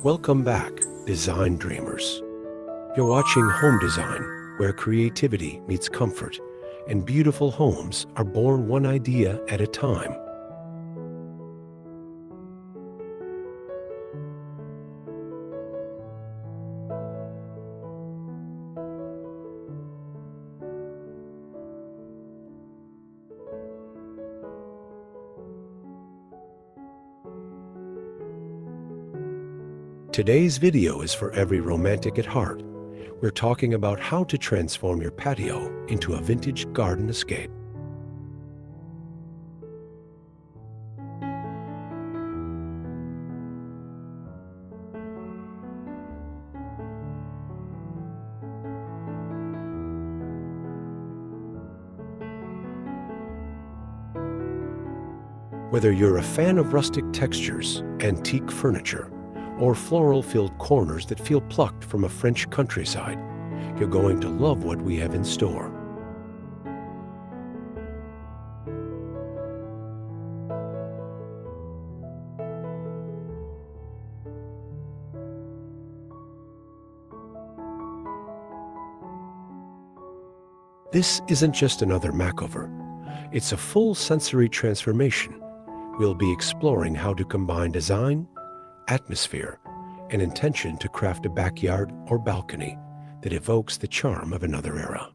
Welcome back, design dreamers. You're watching Home Design, where creativity meets comfort, and beautiful homes are born one idea at a time. Today's video is for every romantic at heart. We're talking about how to transform your patio into a vintage garden escape. Whether you're a fan of rustic textures, antique furniture, or floral-filled corners that feel plucked from a French countryside, you're going to love what we have in store. This isn't just another makeover. It's a full sensory transformation. We'll be exploring how to combine design, atmosphere, and intention to craft a backyard or balcony that evokes the charm of another era.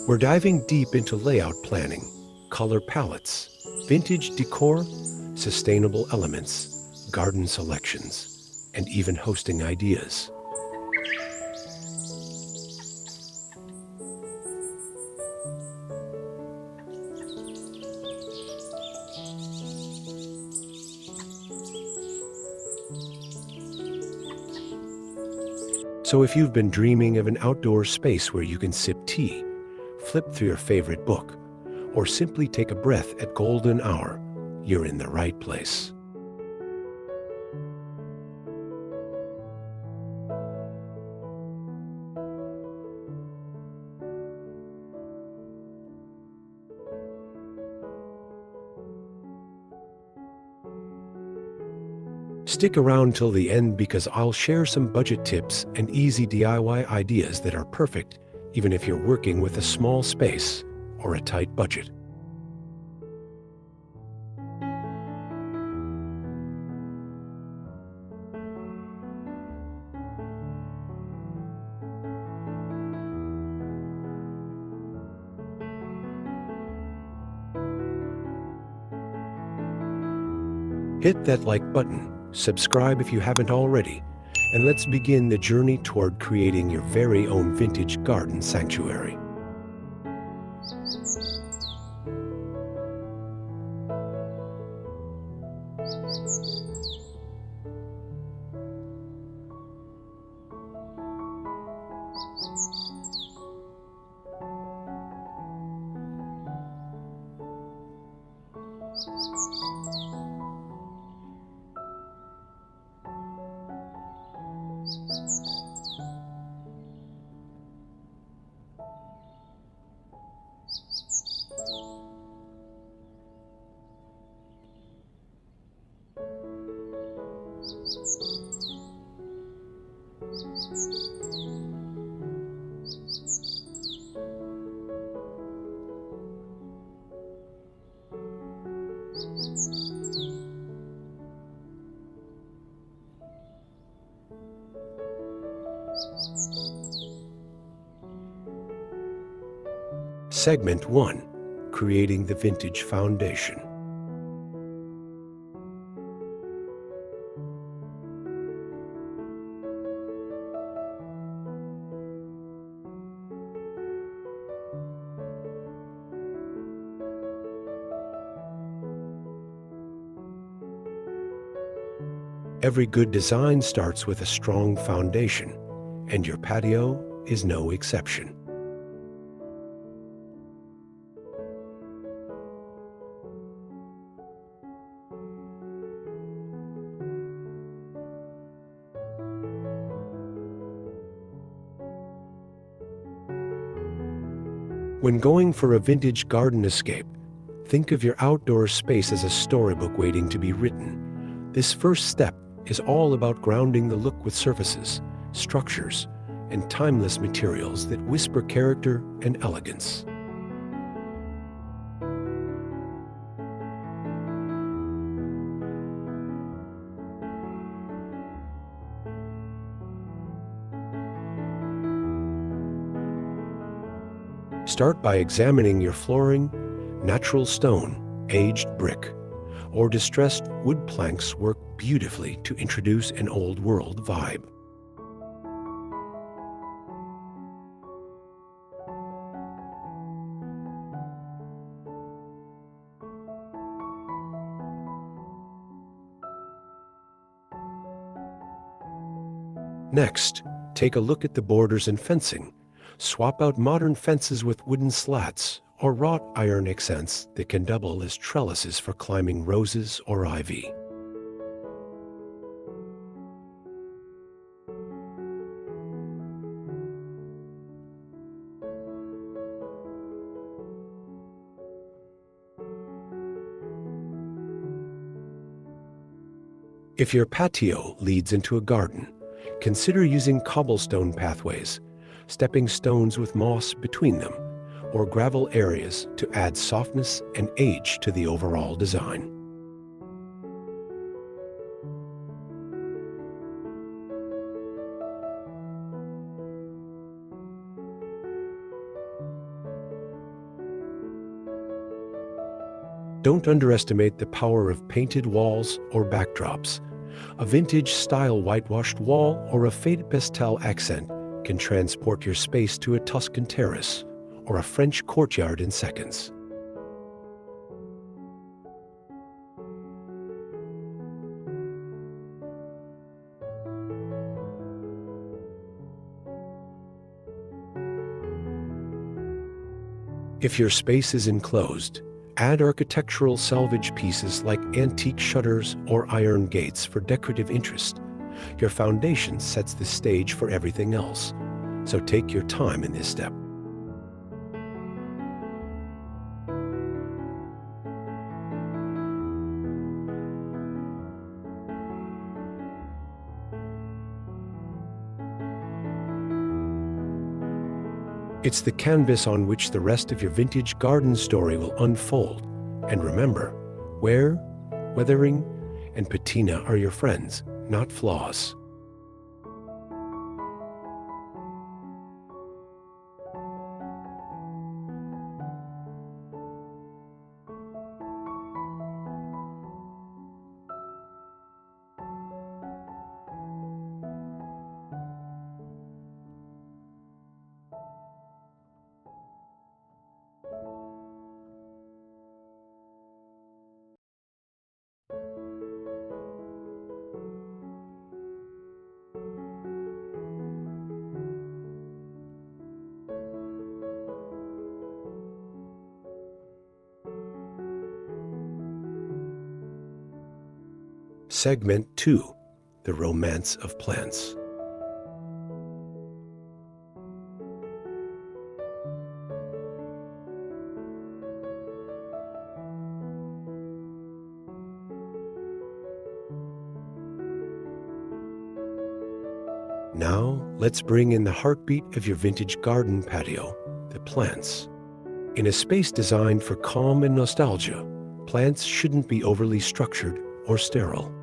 We're diving deep into layout planning, color palettes, vintage decor, sustainable elements, garden selections, and even hosting ideas. So if you've been dreaming of an outdoor space where you can sip tea, flip through your favorite book, or simply take a breath at golden hour, you're in the right place. Stick around till the end because I'll share some budget tips and easy DIY ideas that are perfect even if you're working with a small space or a tight budget. Hit that like button, subscribe if you haven't already, and let's begin the journey toward creating your very own vintage garden sanctuary. Segment 1. Creating the Vintage Foundation. Every good design starts with a strong foundation, and your patio is no exception. When going for a vintage garden escape, think of your outdoor space as a storybook waiting to be written. This first step is all about grounding the look with surfaces, structures, and timeless materials that whisper character and elegance. Start by examining your flooring. Natural stone, aged brick, or distressed wood planks work beautifully to introduce an old-world vibe. Next, take a look at the borders and fencing. Swap out modern fences with wooden slats or wrought iron accents that can double as trellises for climbing roses or ivy. If your patio leads into a garden, consider using cobblestone pathways, stepping stones with moss between them, or gravel areas to add softness and age to the overall design. Don't underestimate the power of painted walls or backdrops. A vintage-style whitewashed wall or a faded pastel accent can transport your space to a Tuscan terrace or a French courtyard in seconds. If your space is enclosed, add architectural salvage pieces like antique shutters or iron gates for decorative interest. Your foundation sets the stage for everything else, so take your time in this step. It's the canvas on which the rest of your vintage garden story will unfold. And remember, wear, weathering, and patina are your friends, not flaws. Segment 2, The Romance of Plants. Now, let's bring in the heartbeat of your vintage garden patio, the plants. In a space designed for calm and nostalgia, plants shouldn't be overly structured or sterile.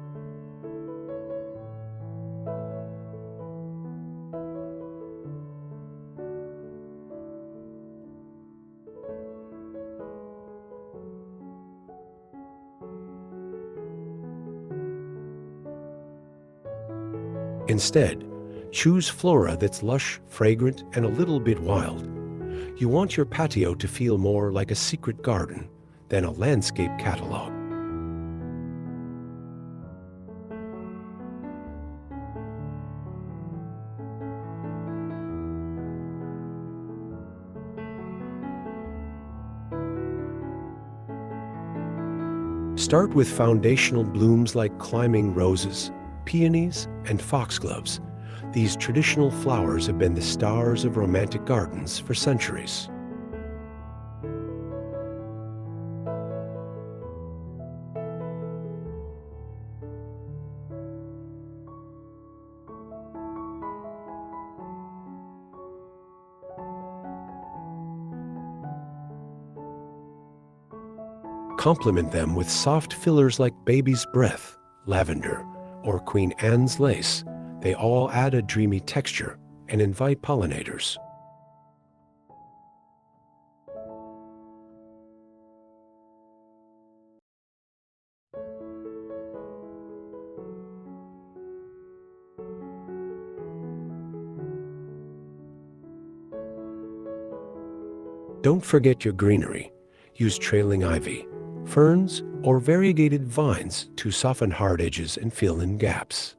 Instead, choose flora that's lush, fragrant, and a little bit wild. You want your patio to feel more like a secret garden than a landscape catalog. Start with foundational blooms like climbing roses, peonies, and foxgloves. These traditional flowers have been the stars of romantic gardens for centuries. Complement them with soft fillers like baby's breath, lavender, or Queen Anne's lace. They all add a dreamy texture and invite pollinators. Don't forget your greenery. Use trailing ivy, ferns, or variegated vines to soften hard edges and fill in gaps.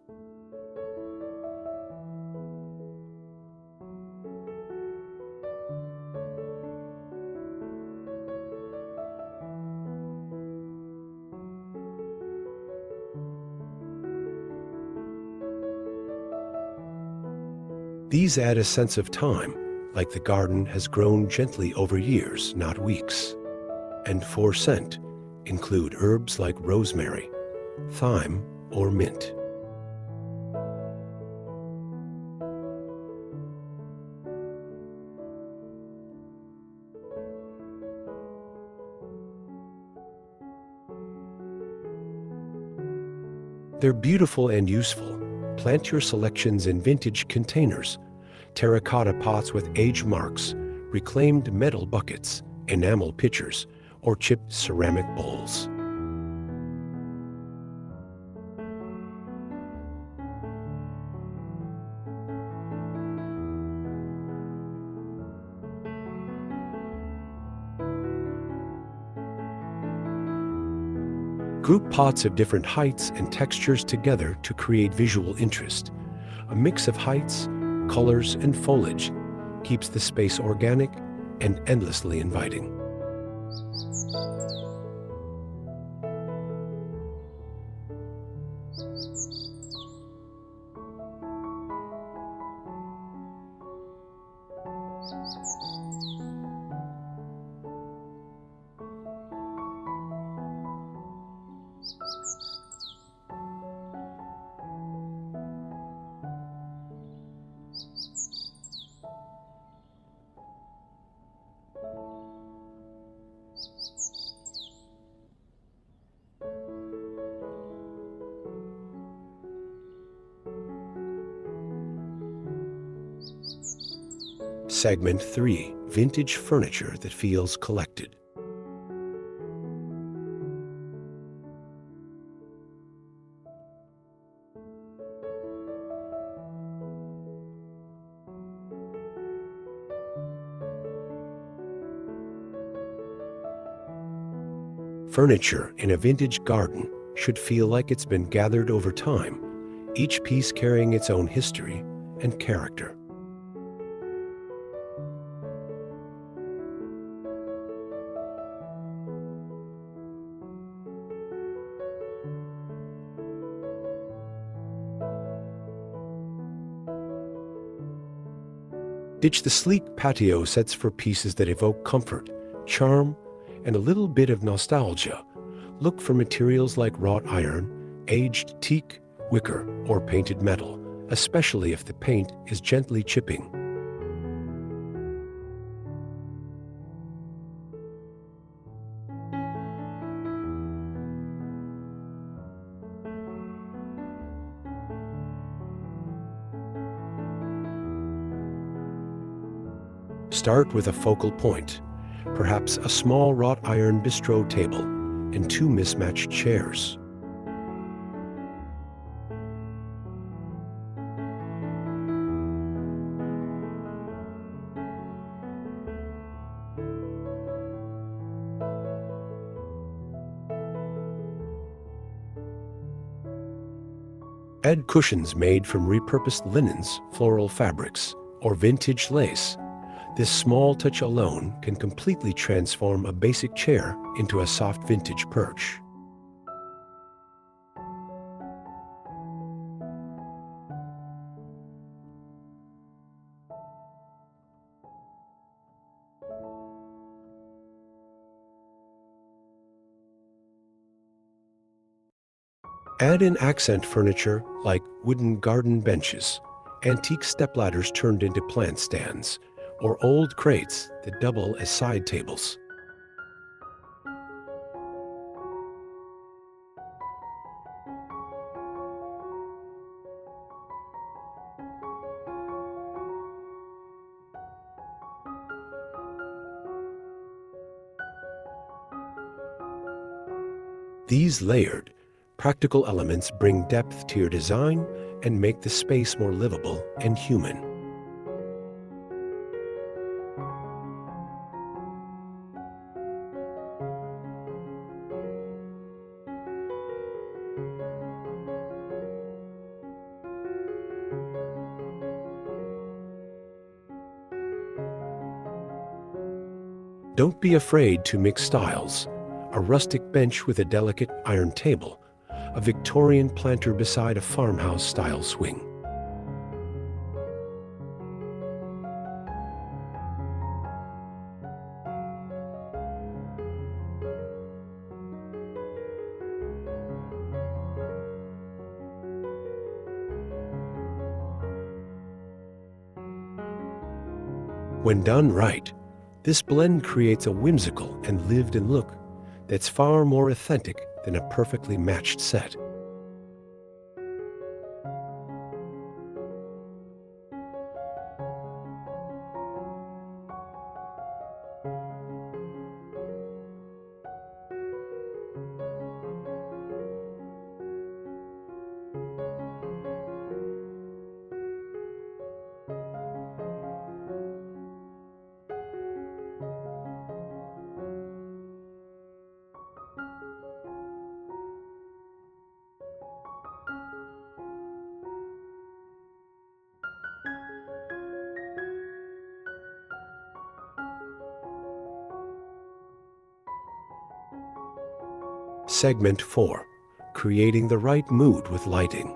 These add a sense of time, like the garden has grown gently over years, not weeks. And for scent, include herbs like rosemary, thyme, or mint. They're beautiful and useful. Plant your selections in vintage containers, terracotta pots with age marks, reclaimed metal buckets, enamel pitchers, or chipped ceramic bowls. Group pots of different heights and textures together to create visual interest. A mix of heights, colors, and foliage keeps the space organic and endlessly inviting. Segment 3. Vintage furniture that feels collected. Furniture in a vintage garden should feel like it's been gathered over time, each piece carrying its own history and character. Ditch the sleek patio sets for pieces that evoke comfort, charm, and a little bit of nostalgia. Look for materials like wrought iron, aged teak, wicker, or painted metal, especially if the paint is gently chipping. Start with a focal point, perhaps a small wrought iron bistro table and 2 mismatched chairs. Add cushions made from repurposed linens, floral fabrics, or vintage lace. This small touch alone can completely transform a basic chair into a soft vintage perch. Add in accent furniture like wooden garden benches, antique stepladders turned into plant stands, or old crates that double as side tables. These layered, practical elements bring depth to your design and make the space more livable and human. Don't be afraid to mix styles. A rustic bench with a delicate iron table, a Victorian planter beside a farmhouse-style swing. When done right, this blend creates a whimsical and lived-in look that's far more authentic than a perfectly matched set. Segment 4. Creating the right mood with lighting.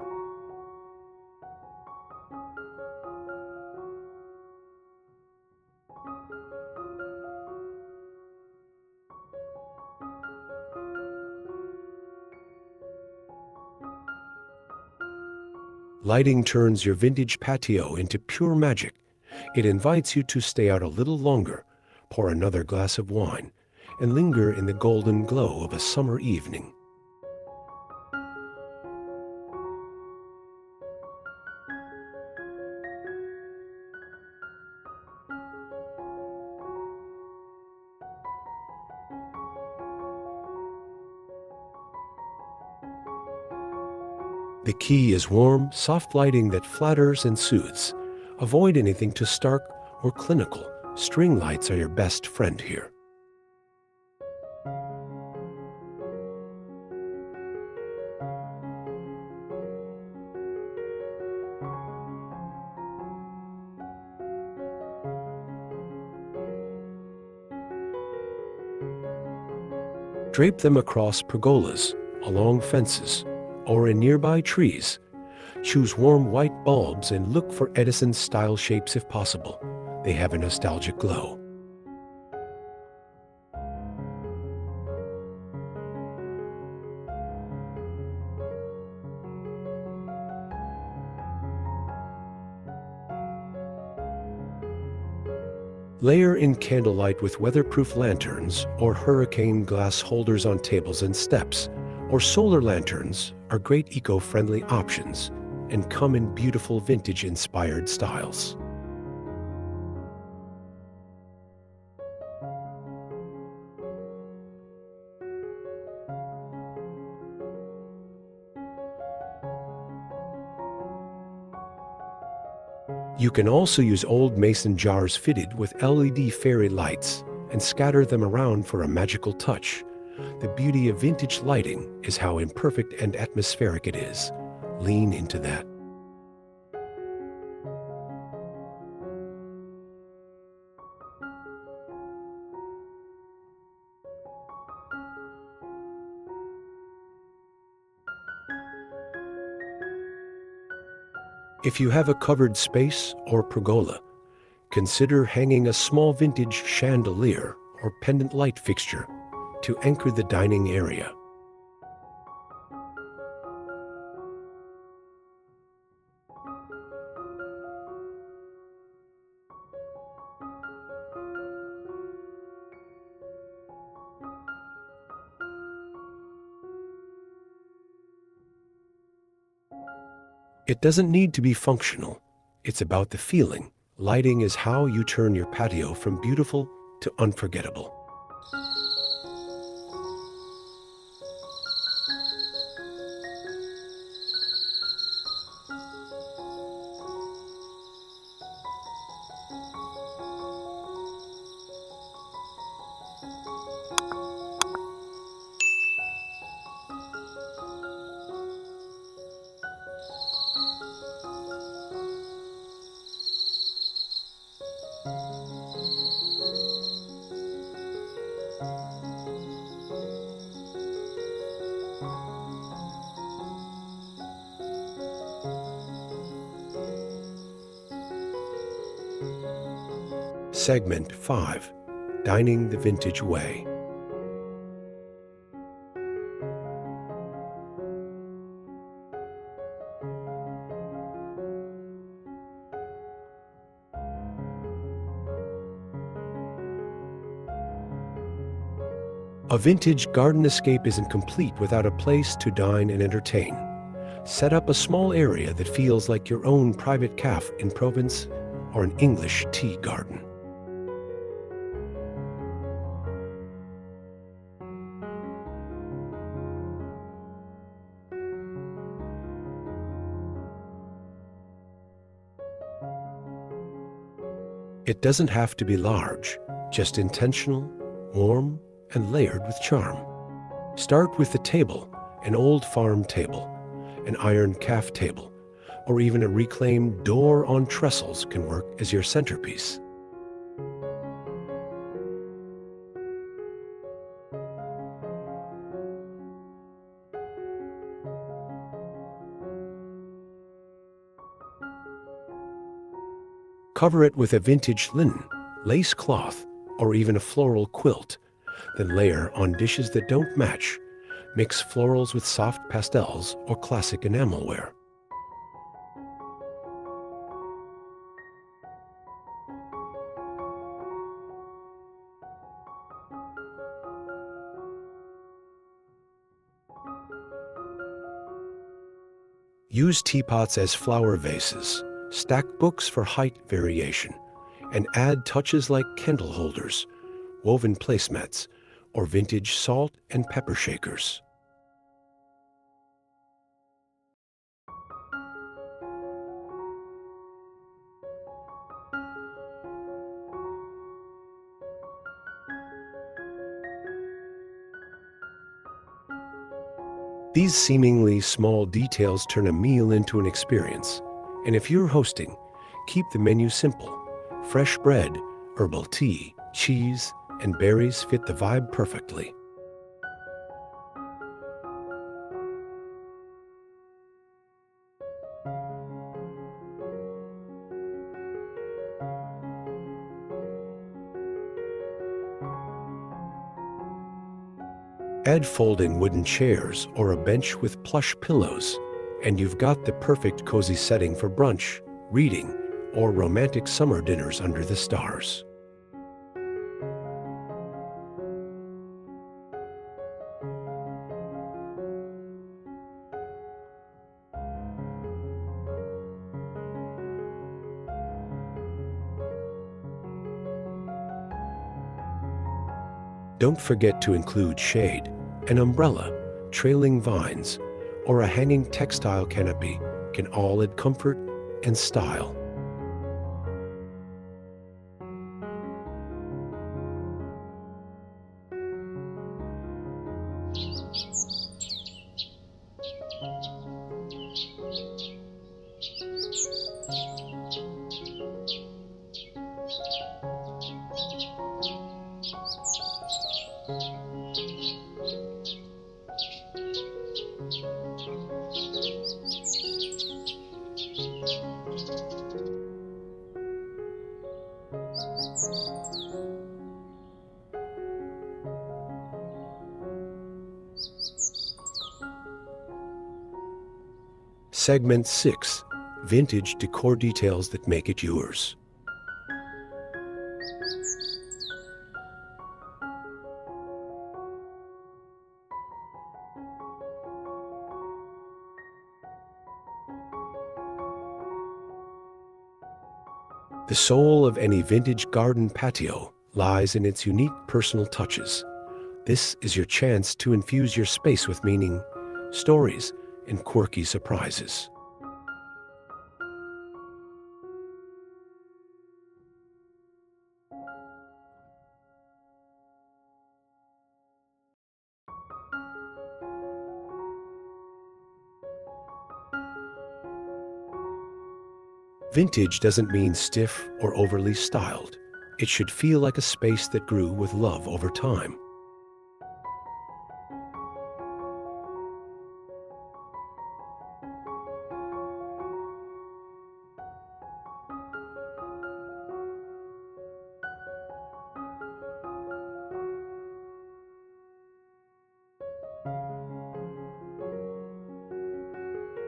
Lighting turns your vintage patio into pure magic. It invites you to stay out a little longer, pour another glass of wine, and linger in the golden glow of a summer evening. The key is warm, soft lighting that flatters and soothes. Avoid anything too stark or clinical. String lights are your best friend here. Drape them across pergolas, along fences, or in nearby trees. Choose warm white bulbs and look for Edison-style shapes if possible. They have a nostalgic glow. Layer in candlelight with weatherproof lanterns or hurricane glass holders on tables and steps, or solar lanterns are great eco-friendly options and come in beautiful vintage-inspired styles. You can also use old mason jars fitted with LED fairy lights and scatter them around for a magical touch. The beauty of vintage lighting is how imperfect and atmospheric it is. Lean into that. If you have a covered space or pergola, consider hanging a small vintage chandelier or pendant light fixture to anchor the dining area. It doesn't need to be functional. It's about the feeling. Lighting is how you turn your patio from beautiful to unforgettable. Segment 5. Dining the Vintage Way. A vintage garden escape isn't complete without a place to dine and entertain. Set up a small area that feels like your own private cafe in Provence or an English tea garden. It doesn't have to be large, just intentional, warm, and layered with charm. Start with the table, an old farm table, an iron calf table, or even a reclaimed door on trestles can work as your centerpiece. Cover it with a vintage linen, lace cloth, or even a floral quilt. Then layer on dishes that don't match. Mix florals with soft pastels or classic enamelware. Use teapots as flower vases, stack books for height variation, and add touches like candle holders, woven placemats, or vintage salt and pepper shakers. These seemingly small details turn a meal into an experience. And if you're hosting, keep the menu simple. Fresh bread, herbal tea, cheese, and berries fit the vibe perfectly. Add folding wooden chairs or a bench with plush pillows, and you've got the perfect cozy setting for brunch, reading, or romantic summer dinners under the stars. Don't forget to include shade, an umbrella, trailing vines, or a hanging textile canopy can all add comfort and style. Segment 6. Vintage decor details that make it yours. The soul of any vintage garden patio lies in its unique personal touches. This is your chance to infuse your space with meaning, stories, and quirky surprises. Vintage doesn't mean stiff or overly styled. It should feel like a space that grew with love over time.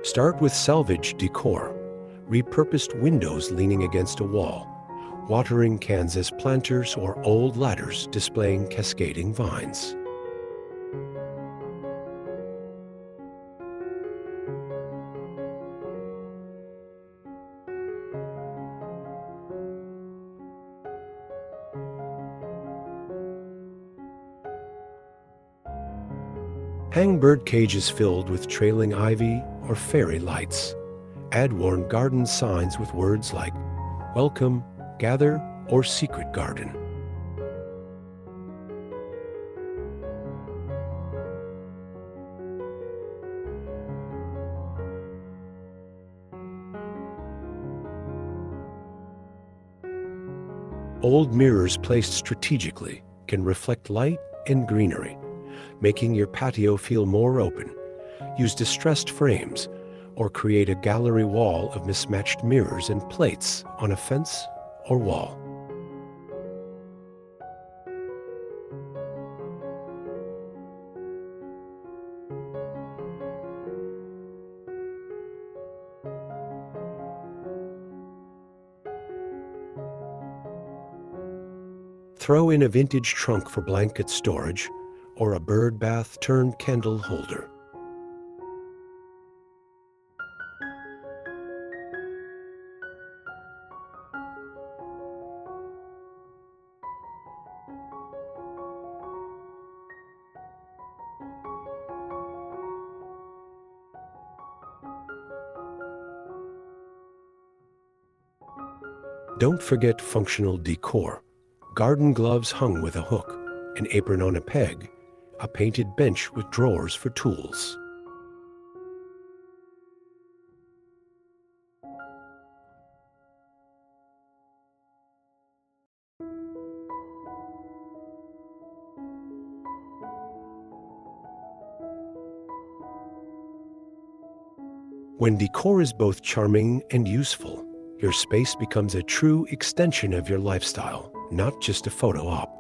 Start with salvage decor, repurposed windows leaning against a wall, watering cans as planters, or old ladders displaying cascading vines. Hang bird cages filled with trailing ivy or fairy lights. Add worn garden signs with words like welcome, gather, or secret garden. Old mirrors placed strategically can reflect light and greenery, making your patio feel more open. Use distressed frames or create a gallery wall of mismatched mirrors and plates on a fence or wall. Throw in a vintage trunk for blanket storage or a bird bath turned candle holder. Don't forget functional decor. Garden gloves hung with a hook, an apron on a peg, a painted bench with drawers for tools. When decor is both charming and useful, your space becomes a true extension of your lifestyle, not just a photo op.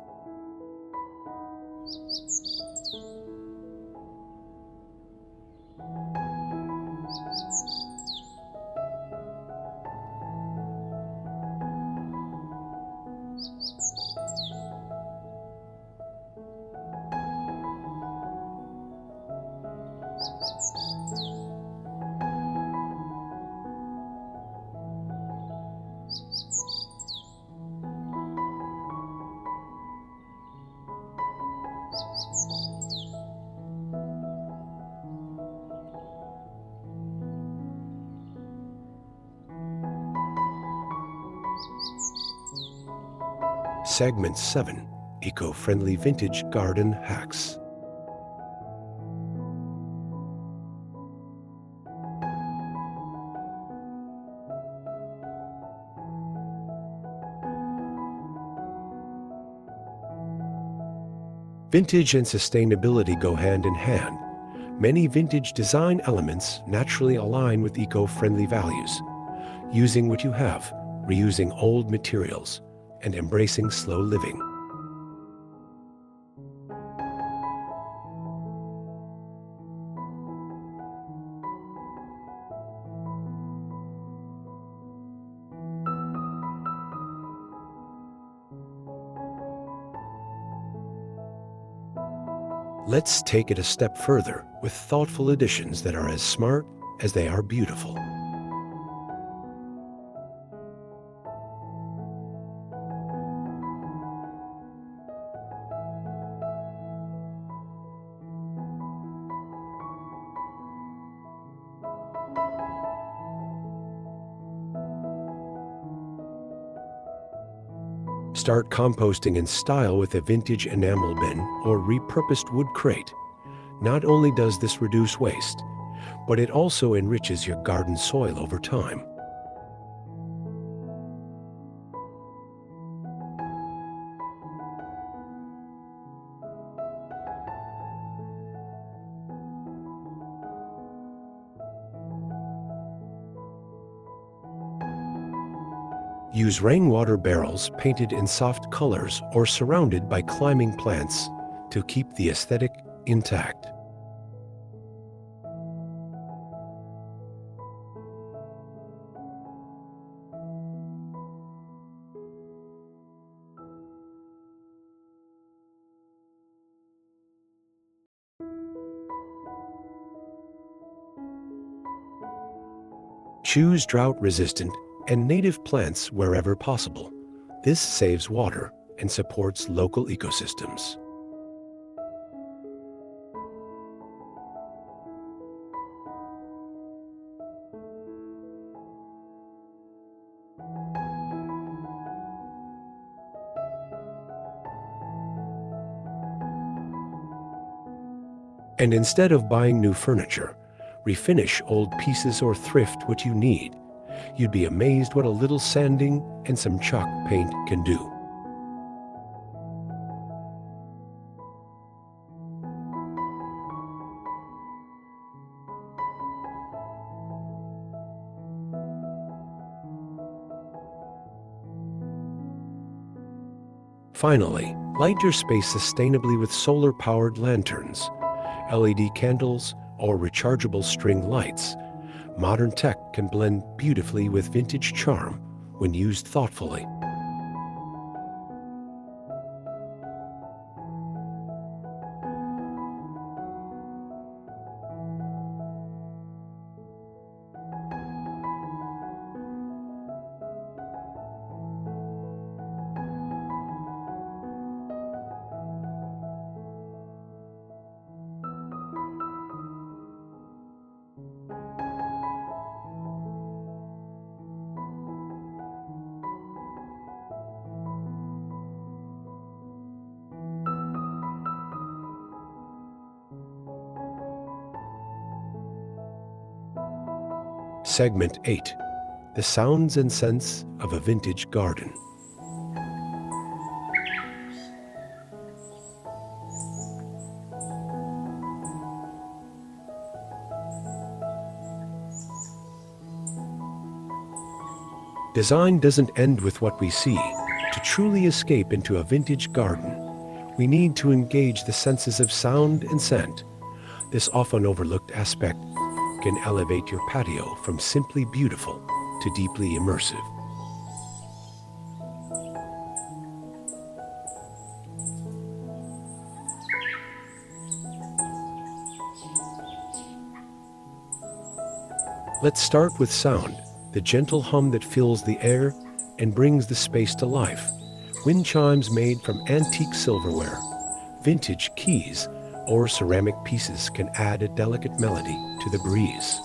Segment 7. Eco-friendly vintage garden hacks. Vintage and sustainability go hand in hand. Many vintage design elements naturally align with eco-friendly values. Using what you have, reusing old materials, and embracing slow living. Let's take it a step further with thoughtful additions that are as smart as they are beautiful. Start composting in style with a vintage enamel bin or repurposed wood crate. Not only does this reduce waste, but it also enriches your garden soil over time. Use rainwater barrels painted in soft colors or surrounded by climbing plants to keep the aesthetic intact. Choose drought-resistant and native plants wherever possible. This saves water and supports local ecosystems. And instead of buying new furniture, refinish old pieces or thrift what you need. You'd be amazed what a little sanding and some chalk paint can do. Finally, light your space sustainably with solar-powered lanterns, LED candles, or rechargeable string lights. Modern tech can blend beautifully with vintage charm when used thoughtfully. Segment 8. The sounds and scents of a vintage garden. Design doesn't end with what we see. To truly escape into a vintage garden, we need to engage the senses of sound and scent. This often overlooked aspect can elevate your patio from simply beautiful to deeply immersive. Let's start with sound, the gentle hum that fills the air and brings the space to life. Wind chimes made from antique silverware, vintage keys, or ceramic pieces can add a delicate melody to the breeze.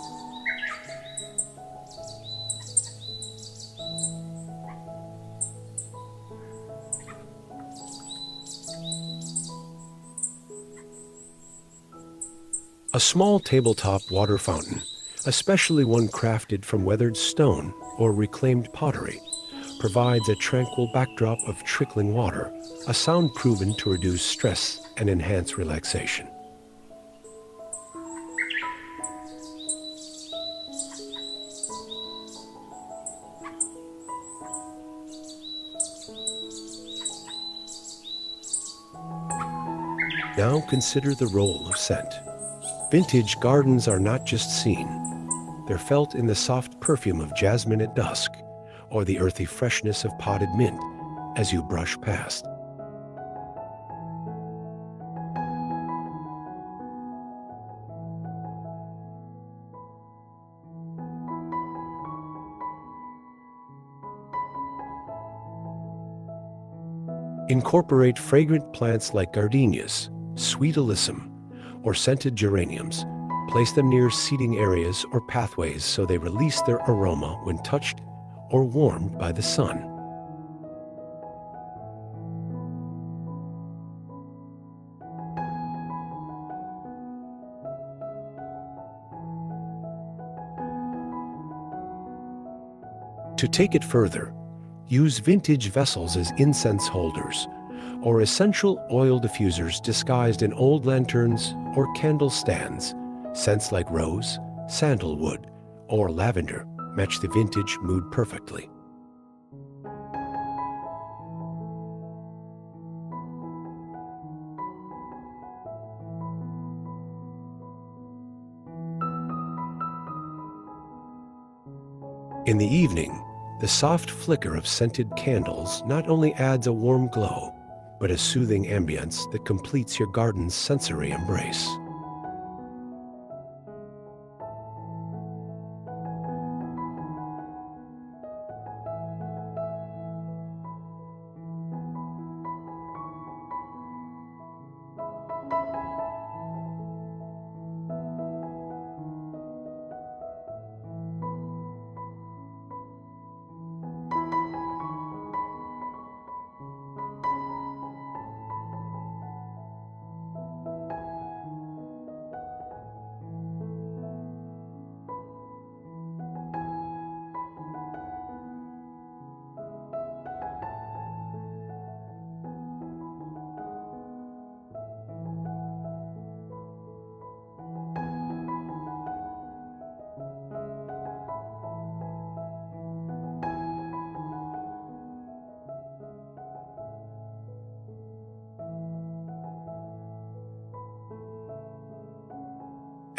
A small tabletop water fountain, especially one crafted from weathered stone or reclaimed pottery, provides a tranquil backdrop of trickling water, a sound proven to reduce stress and enhance relaxation. Now consider the role of scent. Vintage gardens are not just seen. They're felt in the soft perfume of jasmine at dusk, or the earthy freshness of potted mint as you brush past. Incorporate fragrant plants like gardenias, sweet alyssum, or scented geraniums. Place them near seating areas or pathways so they release their aroma when touched or warmed by the sun. To take it further, use vintage vessels as incense holders, or essential oil diffusers disguised in old lanterns or candle stands. Scents like rose, sandalwood, or lavender match the vintage mood perfectly. In the evening, the soft flicker of scented candles not only adds a warm glow, but a soothing ambience that completes your garden's sensory embrace.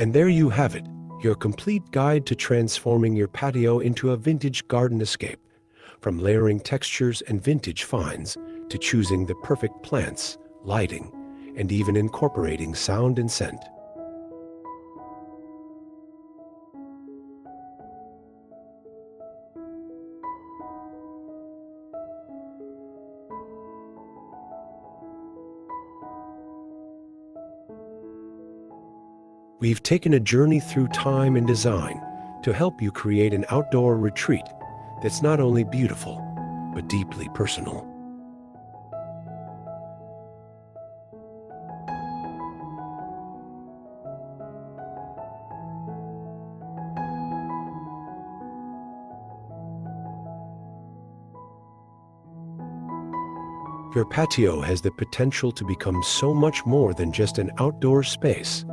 And there you have it, your complete guide to transforming your patio into a vintage garden escape. From layering textures and vintage finds to choosing the perfect plants, lighting, and even incorporating sound and scent. We've taken a journey through time and design to help you create an outdoor retreat that's not only beautiful, but deeply personal. Your patio has the potential to become so much more than just an outdoor space.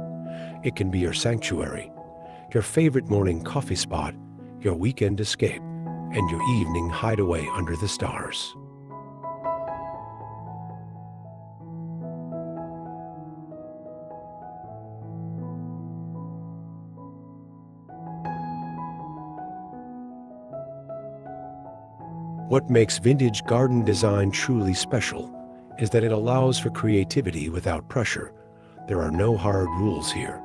It can be your sanctuary, your favorite morning coffee spot, your weekend escape, and your evening hideaway under the stars. What makes vintage garden design truly special is that it allows for creativity without pressure. There are no hard rules here.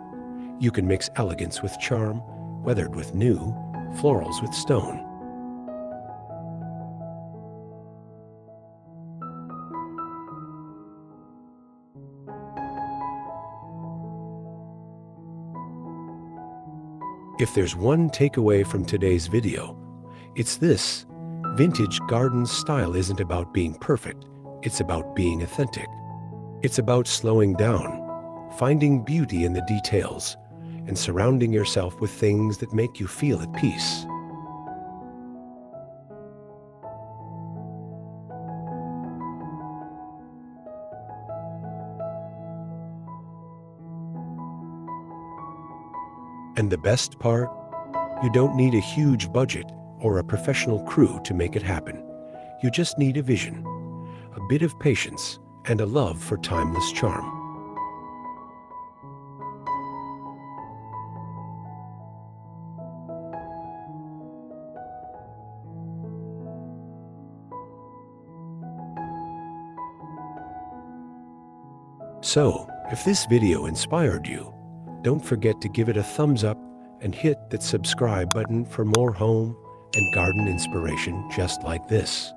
You can mix elegance with charm, weathered with new, florals with stone. If there's one takeaway from today's video, it's this: vintage garden style isn't about being perfect, it's about being authentic. It's about slowing down, finding beauty in the details, and surrounding yourself with things that make you feel at peace. And the best part? You don't need a huge budget or a professional crew to make it happen. You just need a vision, a bit of patience, and a love for timeless charm. So, if this video inspired you, don't forget to give it a thumbs up and hit that subscribe button for more home and garden inspiration just like this.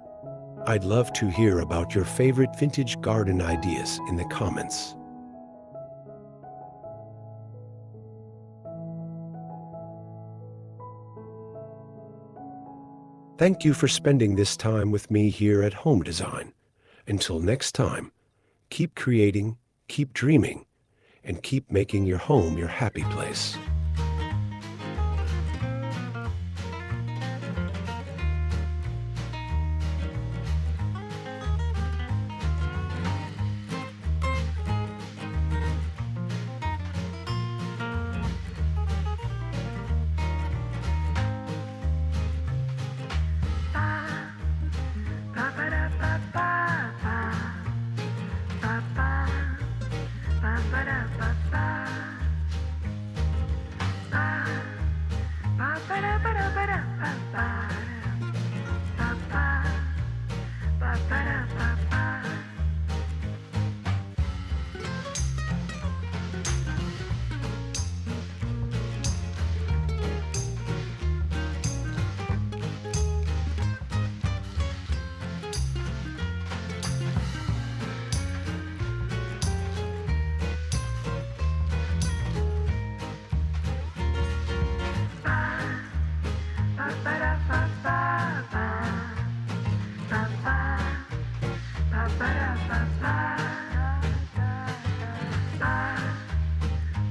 I'd love to hear about your favorite vintage garden ideas in the comments. Thank you for spending this time with me here at HomeDezign. Until next time, keep creating, keep dreaming, and keep making your home your happy place.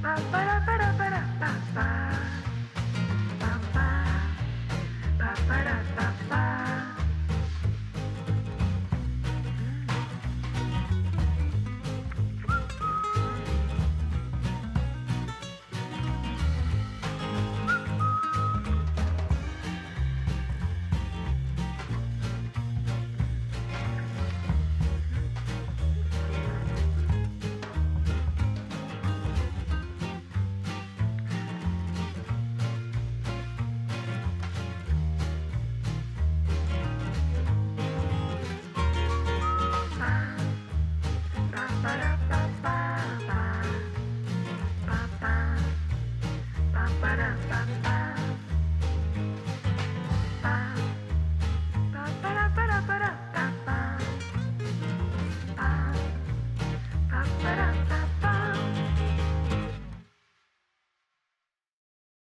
Ba ba